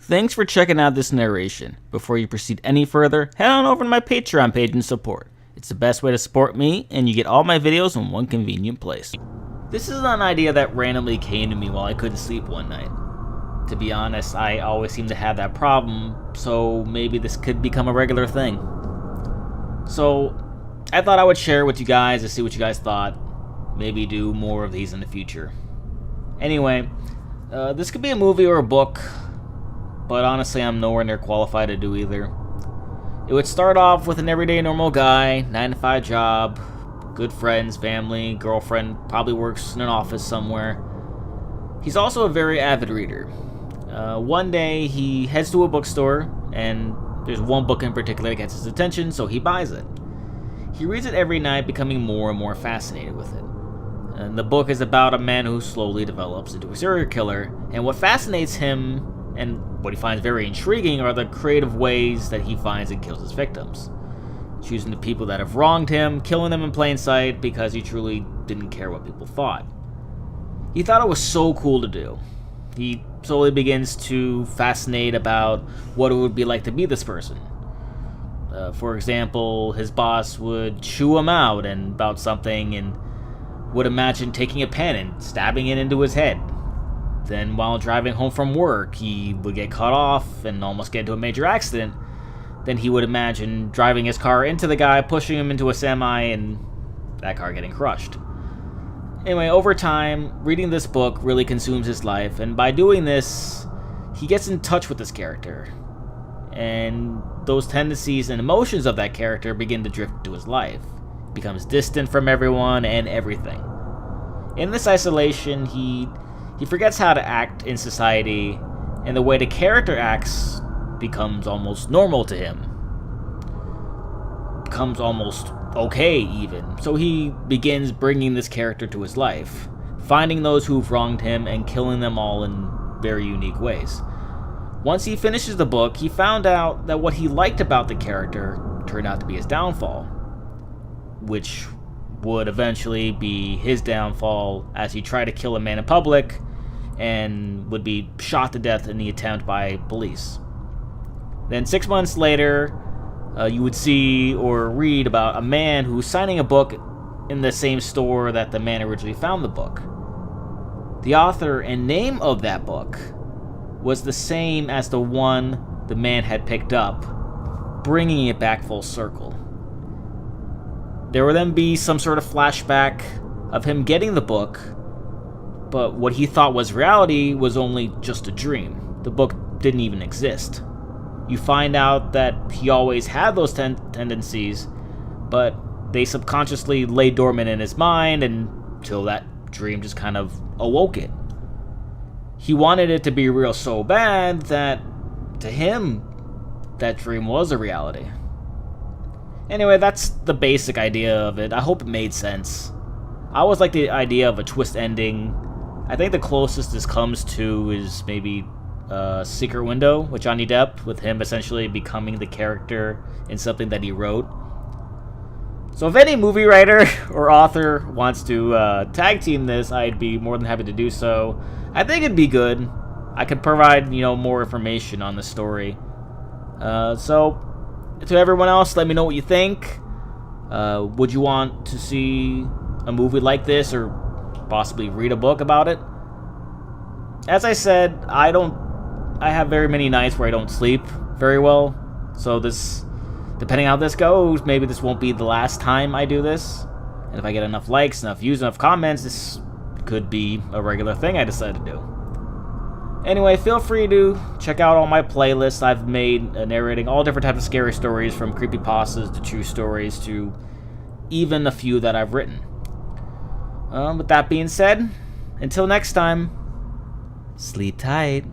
Thanks for checking out this narration. Before you proceed any further, head on over to my Patreon page and support. It's the best way to support me, and you get all my videos in one convenient place. This is an idea that randomly came to me while I couldn't sleep one night. To be honest, I always seem to have that problem, so maybe this could become a regular thing. So, I thought I would share it with you guys to see what you guys thought. Maybe do more of these in the future. Anyway, this could be a movie or a book, but honestly I'm nowhere near qualified to do either. It would start off with an everyday normal guy, 9-to-5 job, good friends, family, girlfriend, probably works in an office somewhere. He's also a very avid reader. One day he heads to a bookstore, and there's one book in particular that gets his attention, so he buys it. He reads it every night, becoming more and more fascinated with it. And the book is about a man who slowly develops into a serial killer, and what fascinates him and what he finds very intriguing are the creative ways that he finds and kills his victims. Choosing the people that have wronged him, killing them in plain sight because he truly didn't care what people thought. He thought it was so cool to do. He slowly begins to fascinate about what it would be like to be this person. For example, his boss would chew him out and about something and would imagine taking a pen and stabbing it into his head. Then while driving home from work, he would get cut off and almost get into a major accident. Then he would imagine driving his car into the guy, pushing him into a semi, and that car getting crushed. Anyway, over time, reading this book really consumes his life, and by doing this, he gets in touch with this character. And those tendencies and emotions of that character begin to drift into his life. He becomes distant from everyone and everything. In this isolation, he forgets how to act in society, and the way the character acts becomes almost normal to him. Becomes almost okay, even. So he begins bringing this character to his life, finding those who've wronged him and killing them all in very unique ways. Once he finishes the book, he found out that what he liked about the character turned out to be his downfall, which would eventually be his downfall as he tried to kill a man in public and would be shot to death in the attempt by police. Then 6 months later, you would see or read about a man who's signing a book in the same store that the man originally found the book. The author and name of that book was the same as the one the man had picked up, bringing it back full circle. There would then be some sort of flashback of him getting the book, but what he thought was reality was only just a dream. The book didn't even exist. You find out that he always had those tendencies, but they subconsciously lay dormant in his mind until that dream just kind of awoke it. He wanted it to be real so bad that, to him, that dream was a reality. Anyway, that's the basic idea of it. I hope it made sense. I always like the idea of a twist ending. I think the closest this comes to is maybe Secret Window with Johnny Depp, with him essentially becoming the character in something that he wrote. So if any movie writer or author wants to tag team this, I'd be more than happy to do so. I think it'd be good. I could provide, more information on the story. So to everyone else, let me know what you think. Would you want to see a movie like this or possibly read a book about it? As I said, I have very many nights where I don't sleep very well, so this, depending how this goes, maybe this won't be the last time I do this, and if I get enough likes, enough views, enough comments, this could be a regular thing I decide to do. Anyway, feel free to check out all my playlists I've made narrating all different types of scary stories, from creepypastas to true stories to even a few that I've written. With that being said, until next time, sleep tight.